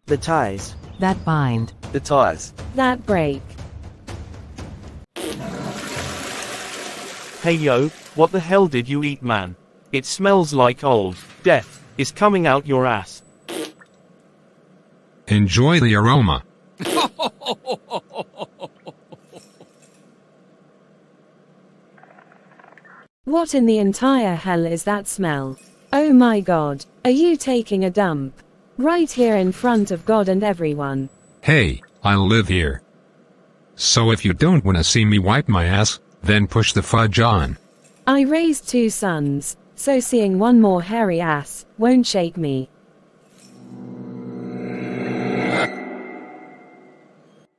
The ties. that bind, The ties. that break. Hey yo, what the hell did you eat, man? It smells like old death is coming out your ass. Enjoy the aroma. What in the entire hell is that smell? Oh my god, are you taking a dump? Right here in front of God and everyone. Hey, I live here. So if you don't wanna see me wipe my ass, then push the fudge on. I raised 2 sons, so seeing one more hairy ass won't shake me.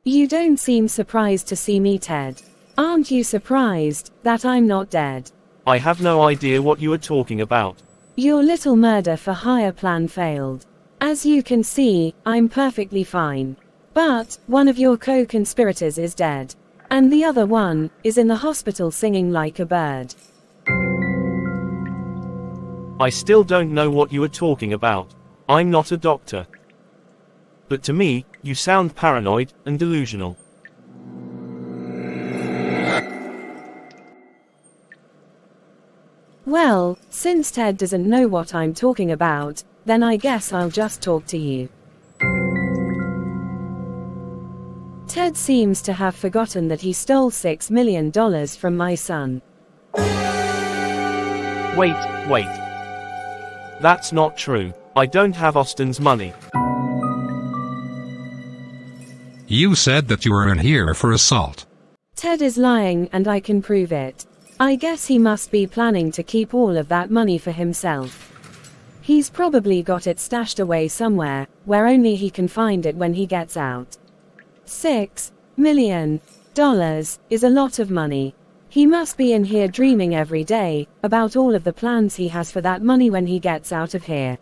You don't seem surprised to see me, Ted. Aren't you surprised that I'm not dead? I have no idea what you are talking about. Your little murder for hire plan failed. As you can see, I'm perfectly fine. But one of your co-conspirators is dead. And the other one is in the hospital singing like a bird. I still don't know what you are talking about. I'm not a doctor. But to me, you sound paranoid and delusional. Well, since Ted doesn't know what I'm talking about, then I guess I'll just talk to you. Ted seems to have forgotten that he stole $6 million from my son. Wait. That's not true. I don't have Austin's money. You said that you were in here for assault. Ted is lying and I can prove it. I guess he must be planning to keep all of that money for himself. He's probably got it stashed away somewhere, where only he can find it when he gets out. $6 million is a lot of money. He must be in here dreaming every day about all of the plans he has for that money when he gets out of here.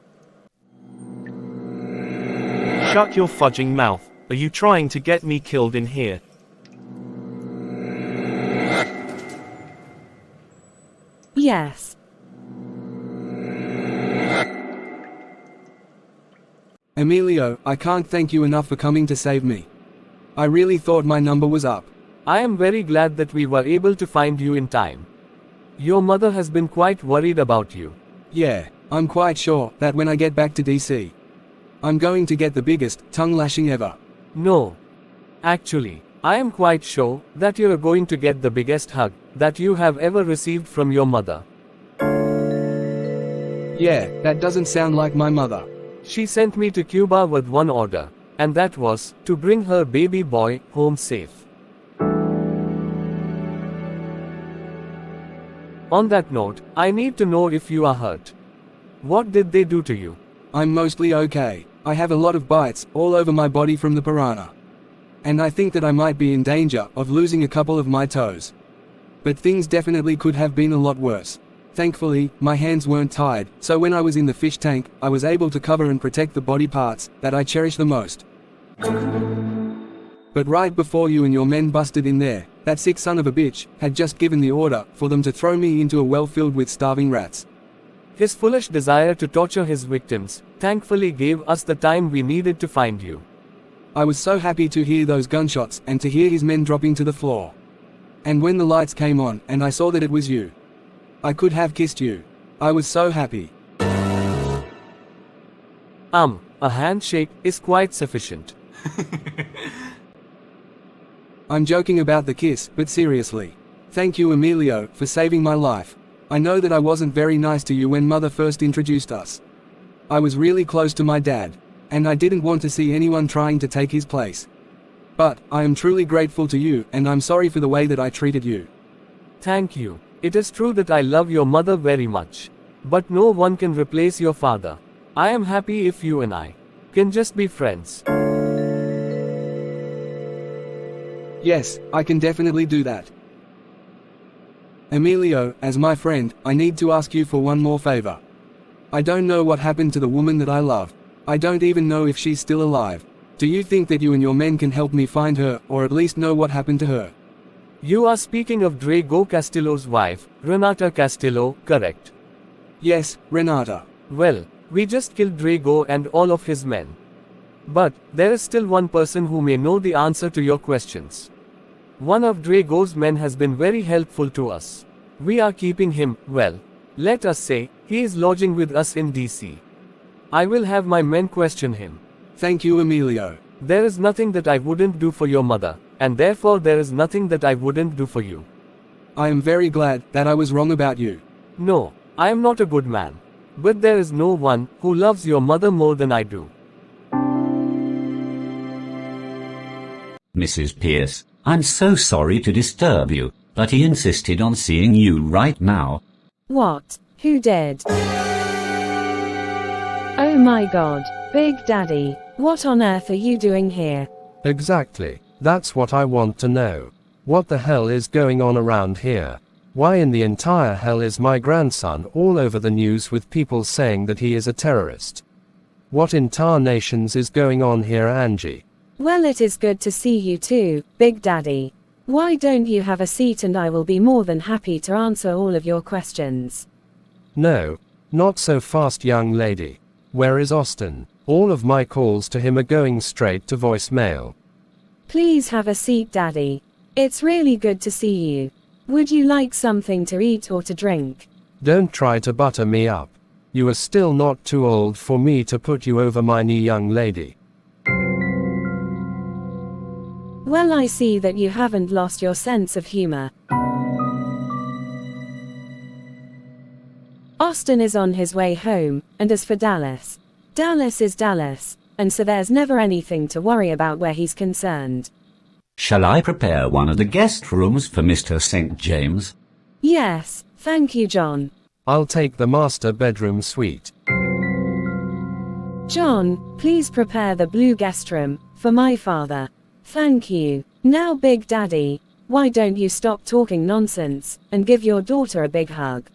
Shut your fudging mouth. Are you trying to get me killed in here? Yes. Emilio, I can't thank you enough for coming to save me. I really thought my number was up. I am very glad that we were able to find you in time. Your mother has been quite worried about you. Yeah, I'm quite sure that when I get back to DC, I'm going to get the biggest tongue lashing ever. No. Actually, I am quite sure that you are going to get the biggest hug that you have ever received from your mother. Yeah, that doesn't sound like my mother. She sent me to Cuba with one order, and that was to bring her baby boy home safe. On that note, I need to know if you are hurt. What did they do to you? I'm mostly okay. I have a lot of bites all over my body from the piranha. And I think that I might be in danger of losing a couple of my toes. But things definitely could have been a lot worse. Thankfully, my hands weren't tied, so when I was in the fish tank, I was able to cover and protect the body parts that I cherish the most. But right before you and your men busted in there, that sick son of a bitch had just given the order for them to throw me into a well filled with starving rats. His foolish desire to torture his victims thankfully gave us the time we needed to find you. I was so happy to hear those gunshots and to hear his men dropping to the floor. And when the lights came on and I saw that it was you, I could have kissed you. I was so happy. A handshake is quite sufficient. I'm joking about the kiss, but seriously. Thank you, Emilio, for saving my life. I know that I wasn't very nice to you when Mother first introduced us. I was really close to my dad, and I didn't want to see anyone trying to take his place. But I am truly grateful to you, and I'm sorry for the way that I treated you. Thank you. It is true that I love your mother very much. But no one can replace your father. I am happy if you and I can just be friends. Yes, I can definitely do that. Emilio, as my friend, I need to ask you for one more favor. I don't know what happened to the woman that I love. I don't even know if she's still alive. Do you think that you and your men can help me find her, or at least know what happened to her? You are speaking of Drago Castillo's wife, Renata Castillo, correct? Yes, Renata. Well, we just killed Drago and all of his men. But, there is still one person who may know the answer to your questions. One of Drago's men has been very helpful to us. We are keeping him, well, let us say, he is lodging with us in DC. I will have my men question him. Thank you, Emilio. There is nothing that I wouldn't do for your mother, and therefore there is nothing that I wouldn't do for you. I am very glad that I was wrong about you. No, I am not a good man. But there is no one who loves your mother more than I do. Mrs. Pierce, I'm so sorry to disturb you, but he insisted on seeing you right now. What? Who did? Oh my god, Big Daddy, what on earth are you doing here? Exactly, that's what I want to know. What the hell is going on around here? Why in the entire hell is my grandson all over the news with people saying that he is a terrorist? What in tarnations is going on here, Angie? Well, it is good to see you too, Big Daddy. Why don't you have a seat and I will be more than happy to answer all of your questions. No, not so fast, young lady. Where is Austin? All of my calls to him are going straight to voicemail. Please have a seat, Daddy. It's really good to see you. Would you like something to eat or to drink? Don't try to butter me up. You are still not too old for me to put you over my knee, young lady. Well, I see that you haven't lost your sense of humor. Austin is on his way home, and as for Dallas, Dallas is Dallas, and so there's never anything to worry about where he's concerned. Shall I prepare one of the guest rooms for Mr. St. James? Yes, thank you, John. I'll take the master bedroom suite. John, please prepare the blue guest room for my father. Thank you. Now, Big Daddy, why don't you stop talking nonsense and give your daughter a big hug?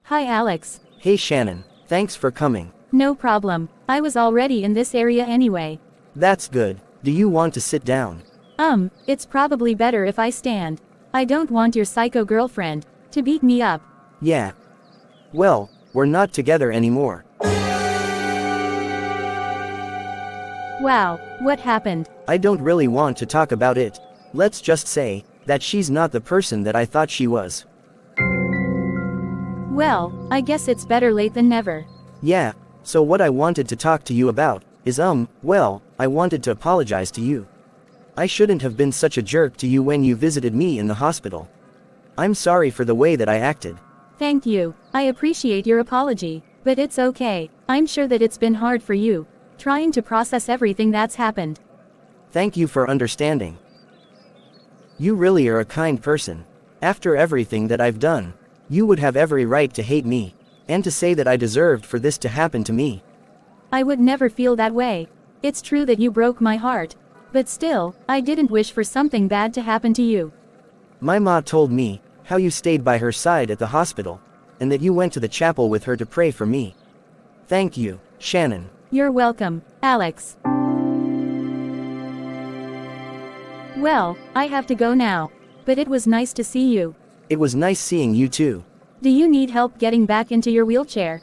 Hi, Alex. Hey, Shannon. Thanks for coming. No problem. I was already in this area anyway. That's good. Do you want to sit down? It's probably better if I stand. I don't want your psycho girlfriend to beat me up. Yeah. Well, we're not together anymore. Wow, what happened? I don't really want to talk about it. Let's just say that she's not the person that I thought she was. Well, I guess it's better late than never. Yeah, so what I wanted to talk to you about is well, I wanted to apologize to you. I shouldn't have been such a jerk to you when you visited me in the hospital. I'm sorry for the way that I acted. Thank you. I appreciate your apology, but it's okay. I'm sure that it's been hard for you, trying to process everything that's happened. Thank you for understanding. You really are a kind person. After everything that I've done, you would have every right to hate me, and to say that I deserved for this to happen to me. I would never feel that way. It's true that you broke my heart, but still, I didn't wish for something bad to happen to you. My ma told me how you stayed by her side at the hospital, and that you went to the chapel with her to pray for me. Thank you, Shannon. You're welcome, Alex. Well, I have to go now, but it was nice to see you. It was nice seeing you too. Do you need help getting back into your wheelchair?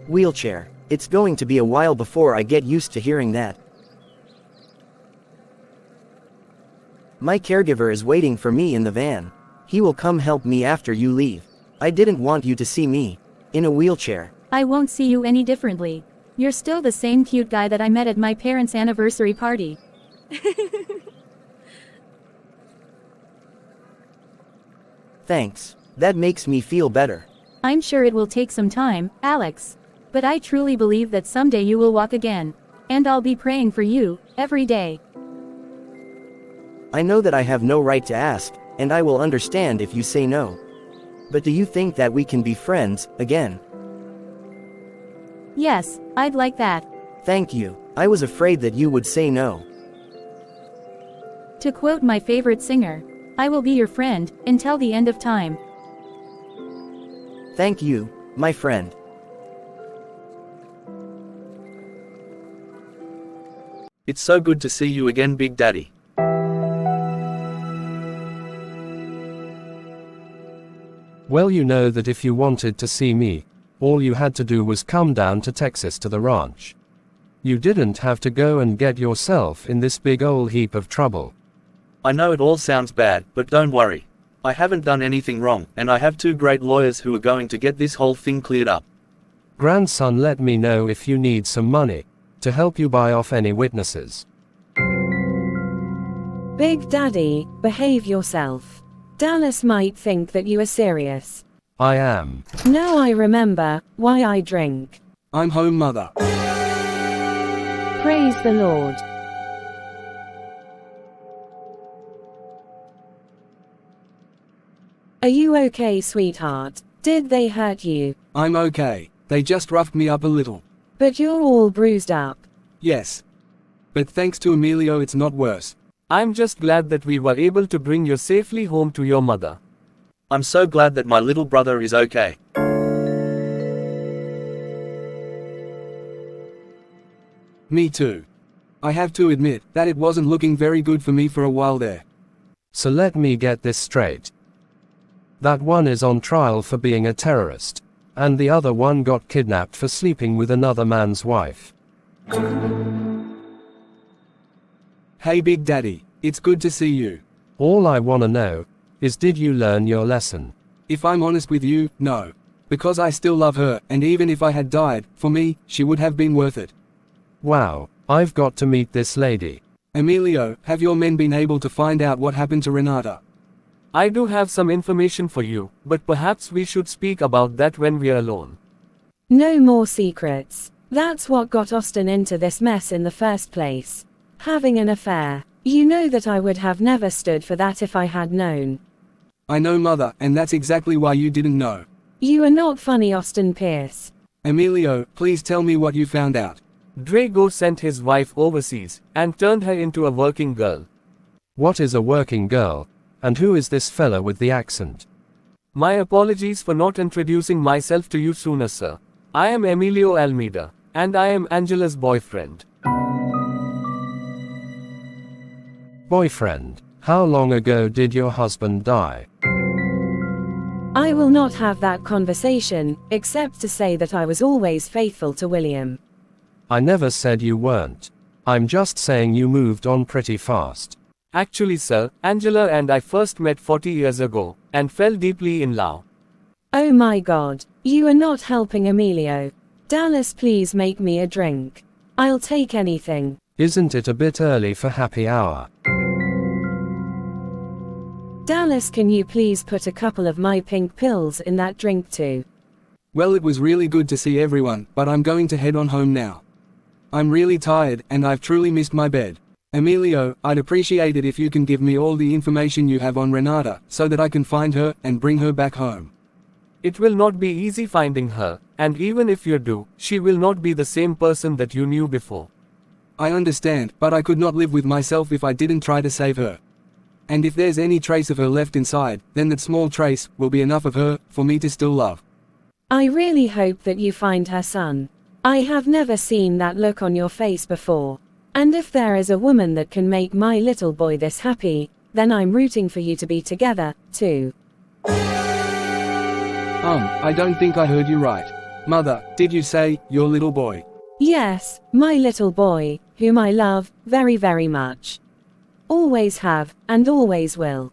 Wheelchair. It's going to be a while before I get used to hearing that. My caregiver is waiting for me in the van. He will come help me after you leave. I didn't want you to see me in a wheelchair. I won't see you any differently. You're still the same cute guy that I met at my parents' anniversary party. Thanks. That makes me feel better. I'm sure it will take some time, Alex. But I truly believe that someday you will walk again. And I'll be praying for you, every day. I know that I have no right to ask, and I will understand if you say no. But do you think that we can be friends, again? Yes, I'd like that. Thank you. I was afraid that you would say no. To quote my favorite singer, I will be your friend, until the end of time. Thank you, my friend. It's so good to see you again, Big Daddy. Well, you know that if you wanted to see me, all you had to do was come down to Texas to the ranch. You didn't have to go and get yourself in this big ol' heap of trouble. I know it all sounds bad, but don't worry. I haven't done anything wrong, and I have two great lawyers who are going to get this whole thing cleared up. Grandson, let me know if you need some money to help you buy off any witnesses. Big Daddy, behave yourself. Dallas might think that you are serious. I am. No, I remember why I drink. I'm home, Mother. Praise the Lord. Are you okay, sweetheart? Did they hurt you? I'm okay. They just roughed me up a little. But you're all bruised up. Yes. But thanks to Emilio, it's not worse. I'm just glad that we were able to bring you safely home to your mother. I'm so glad that my little brother is okay. Me too. I have to admit that it wasn't looking very good for me for a while there. So let me get this straight. That one is on trial for being a terrorist, and the other one got kidnapped for sleeping with another man's wife. Hey Big Daddy, it's good to see you. All I wanna know is, did you learn your lesson? If I'm honest with you, no. Because I still love her, and even if I had died, for me, she would have been worth it. Wow, I've got to meet this lady. Emilio, have your men been able to find out what happened to Renata? I do have some information for you, but perhaps we should speak about that when we're alone. No more secrets. That's what got Austin into this mess in the first place. Having an affair. You know that I would have never stood for that if I had known. I know, Mother, and that's exactly why you didn't know. You are not funny, Austin Pierce. Emilio, please tell me what you found out. Drago sent his wife overseas and turned her into a working girl. What is a working girl? And who is this fella with the accent? My apologies for not introducing myself to you sooner, sir. I am Emilio Almeida, and I am Angela's boyfriend. Boyfriend? How long ago did your husband die? I will not have that conversation, except to say that I was always faithful to William. I never said you weren't. I'm just saying you moved on pretty fast. Actually, sir, Angela and I first met 40 years ago, and fell deeply in love. Oh my God, you are not helping Emilio. Dallas, please make me a drink. I'll take anything. Isn't it a bit early for happy hour? Dallas, can you please put a couple of my pink pills in that drink too? Well, it was really good to see everyone, but I'm going to head on home now. I'm really tired, and I've truly missed my bed. Emilio, I'd appreciate it if you can give me all the information you have on Renata, so that I can find her and bring her back home. It will not be easy finding her, and even if you do, she will not be the same person that you knew before. I understand, but I could not live with myself if I didn't try to save her. And if there's any trace of her left inside, then that small trace will be enough of her for me to still love. I really hope that you find her, son. I have never seen that look on your face before. And if there is a woman that can make my little boy this happy, then I'm rooting for you to be together, too. I don't think I heard you right. Mother, did you say, your little boy? Yes, my little boy, whom I love, very, very much. Always have, and always will.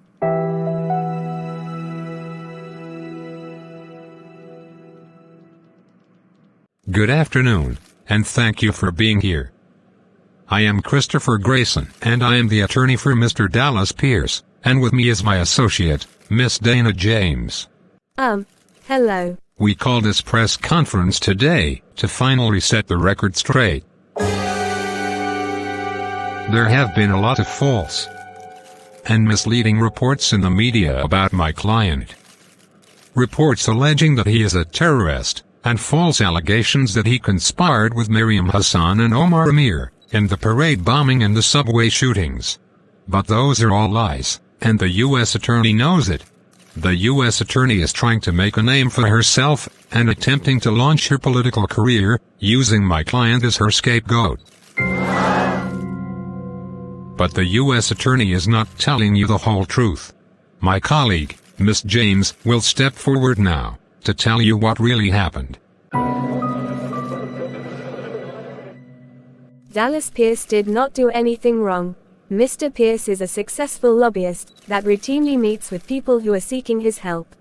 Good afternoon, and thank you for being here. I am Christopher Grayson, and I am the attorney for Mr. Dallas Pierce, and with me is my associate, Miss Dana James. Hello. We called this press conference today to finally set the record straight. There have been a lot of false and misleading reports in the media about my client. Reports alleging that he is a terrorist, and false allegations that he conspired with Miriam Hassan and Omar Amir in the parade bombing and the subway shootings. But those are all lies, and the U.S. Attorney knows it. The U.S. Attorney is trying to make a name for herself, and attempting to launch her political career, using my client as her scapegoat. But the U.S. Attorney is not telling you the whole truth. My colleague, Miss James will step forward now to tell you what really happened. Dallas Pierce did not do anything wrong. Mr. Pierce is a successful lobbyist that routinely meets with people who are seeking his help.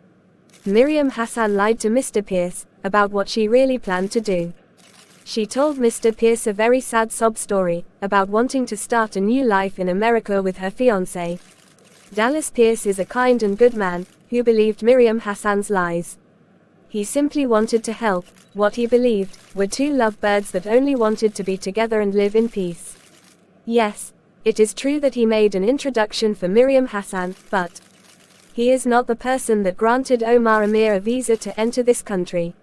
Miriam Hassan lied to Mr. Pierce about what she really planned to do. She told Mr. Pierce a very sad sob story about wanting to start a new life in America with her fiancé. Dallas Pierce is a kind and good man who believed Miriam Hassan's lies. He simply wanted to help. What he believed were two lovebirds that only wanted to be together and live in peace. Yes, it is true that he made an introduction for Miriam Hassan, but he is not the person that granted Omar Amir a visa to enter this country.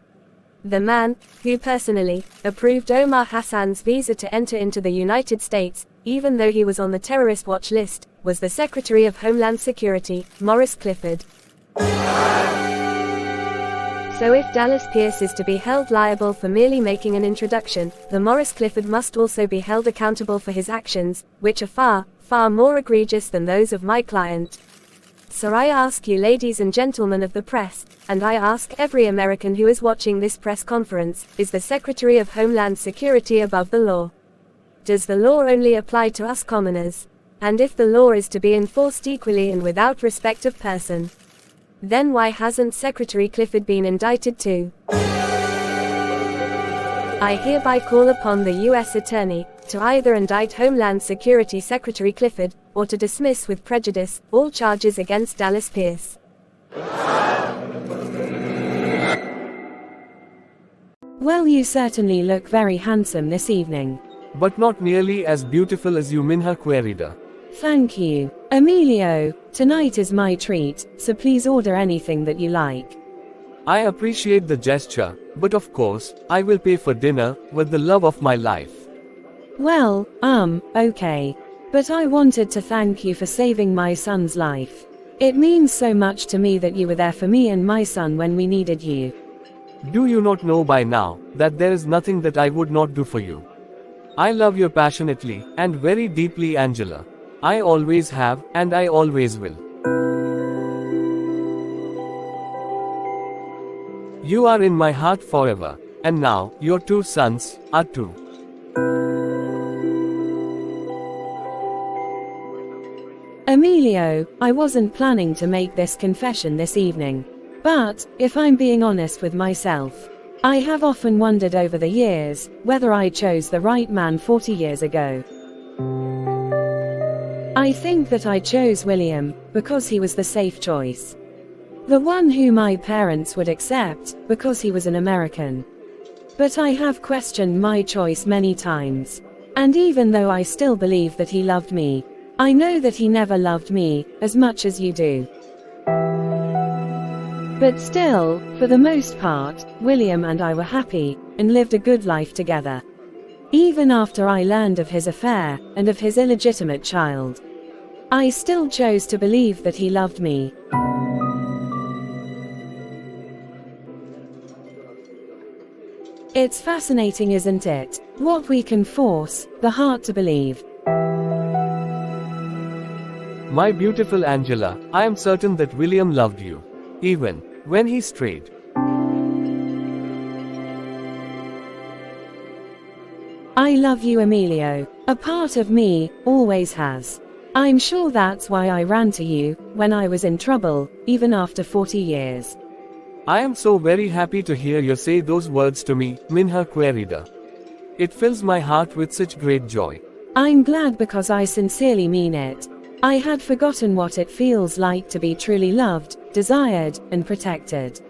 The man who personally approved Omar Hassan's visa to enter into the United States, even though he was on the terrorist watch list, was the Secretary of Homeland Security, Maurice Clifford. So if Dallas Pierce is to be held liable for merely making an introduction, the Maurice Clifford must also be held accountable for his actions, which are far, far more egregious than those of my client. So I ask you, ladies and gentlemen of the press, and I ask every American who is watching this press conference, is the Secretary of Homeland Security above the law? Does the law only apply to us commoners? And if the law is to be enforced equally and without respect of person, then why hasn't Secretary Clifford been indicted too? I hereby call upon the U.S. Attorney to either indict Homeland Security Secretary Clifford, or to dismiss with prejudice all charges against Dallas Pierce. Well, you certainly look very handsome this evening. But not nearly as beautiful as you, Minha querida. Thank you, Emilio. Tonight is my treat, so please order anything that you like. I appreciate the gesture, but of course, I will pay for dinner with the love of my life. Well, okay. But I wanted to thank you for saving my son's life. It means so much to me that you were there for me and my son when we needed you. Do you not know by now that there is nothing that I would not do for you? I love you passionately and very deeply, Angela. I always have, and I always will. You are in my heart forever, and now, your two sons are too. Emilio, I wasn't planning to make this confession this evening. But, if I'm being honest with myself, I have often wondered over the years whether I chose the right man 40 years ago. I think that I chose William because he was the safe choice. The one who my parents would accept because he was an American. But I have questioned my choice many times. And even though I still believe that he loved me, I know that he never loved me as much as you do. But still, for the most part, William and I were happy and lived a good life together. Even after I learned of his affair and of his illegitimate child, I still chose to believe that he loved me. It's fascinating, isn't it, what we can force the heart to believe. My beautiful Angela, I am certain that William loved you, even when he strayed. I love you, Emilio. A part of me always has. I'm sure that's why I ran to you when I was in trouble, even after 40 years. I am so very happy to hear you say those words to me, Minha querida. It fills my heart with such great joy. I'm glad because I sincerely mean it. I had forgotten what it feels like to be truly loved, desired, and protected.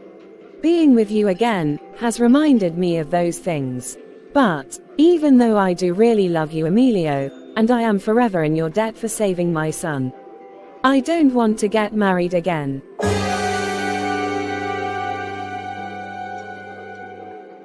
Being with you again has reminded me of those things. But, even though I do really love you, Emilio, and I am forever in your debt for saving my son, I don't want to get married again.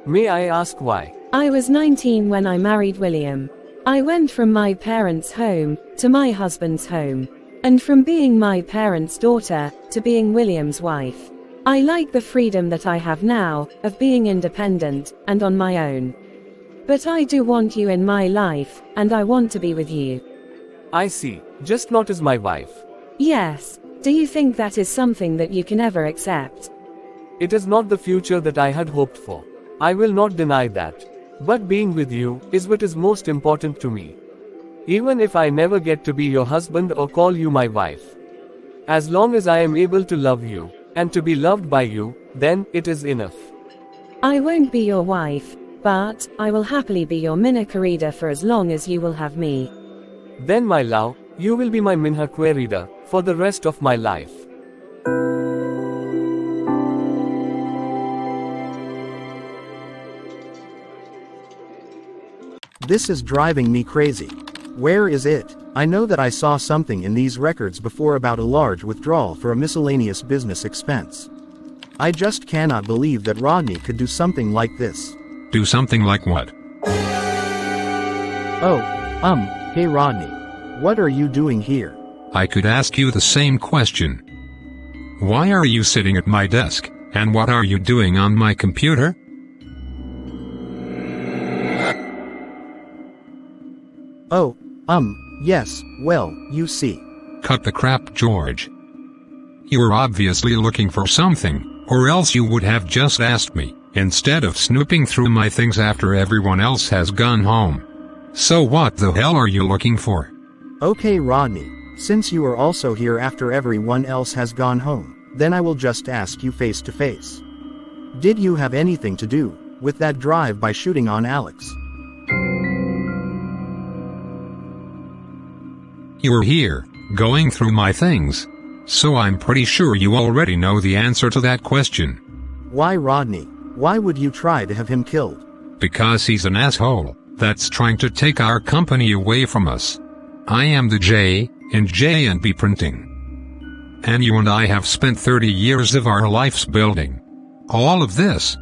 May I ask why? I was 19 when I married William. I went from my parents' home to my husband's home, and from being my parents' daughter to being William's wife. I like the freedom that I have now of being independent and on my own. But I do want you in my life, and I want to be with you. I see, just not as my wife. Yes, Do you think that is something that you can ever accept? It is not the future that I had hoped for. I will not deny that. But being with you is what is most important to me. Even if I never get to be your husband or call you my wife. As long as I am able to love you, and to be loved by you, then it is enough. I won't be your wife, but I will happily be your Minha querida for as long as you will have me. Then my love, you will be my Minha querida, for the rest of my life. This is driving me crazy. Where is it? I know that I saw something in these records before about a large withdrawal for a miscellaneous business expense. I just cannot believe that Rodney could do something like this. Do something like what? Oh, hey Rodney. What are you doing here? I could ask you the same question. Why are you sitting at my desk, and what are you doing on my computer? Oh, yes, well, you see. Cut the crap, George. You were obviously looking for something, or else you would have just asked me, instead of snooping through my things after everyone else has gone home. So what the hell are you looking for? Okay Rodney, since you are also here after everyone else has gone home, then I will just ask you face to face. Did you have anything to do with that drive-by shooting on Alex? You were here, going through my things. So I'm pretty sure you already know the answer to that question. Why Rodney? Why would you try to have him killed? Because he's an asshole that's trying to take our company away from us. I am the J in J&B Printing. And you and I have spent 30 years of our lives building all of this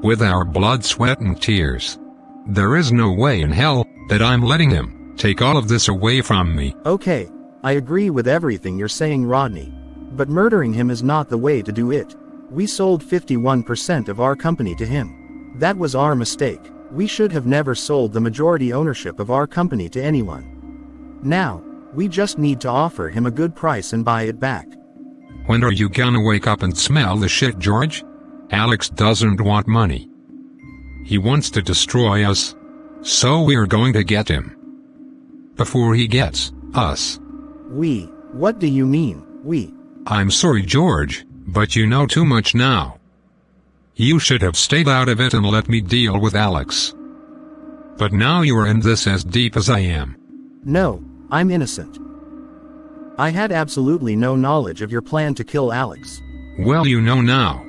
with our blood, sweat and tears. There is no way in hell that I'm letting him take all of this away from me. Okay, I agree with everything you're saying Rodney. But murdering him is not the way to do it. We sold 51% of our company to him. That was our mistake. We should have never sold the majority ownership of our company to anyone. Now, we just need to offer him a good price and buy it back. When are you gonna wake up and smell the shit, George? Alex doesn't want money. He wants to destroy us. So we're going to get him before he gets us. We? What do you mean, we? I'm sorry, George, but you know too much now. You should have stayed out of it and let me deal with Alex. But now you are in this as deep as I am. No, I'm innocent. I had absolutely no knowledge of your plan to kill Alex. Well, you know now.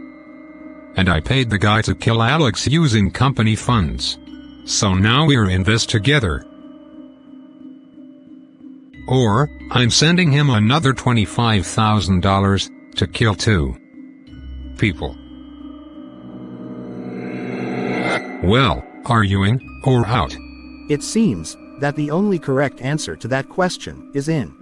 And I paid the guy to kill Alex using company funds. So now we're in this together. Or, I'm sending him another $25,000 to kill 2 people. Well, are you in, or out? It seems that the only correct answer to that question is in.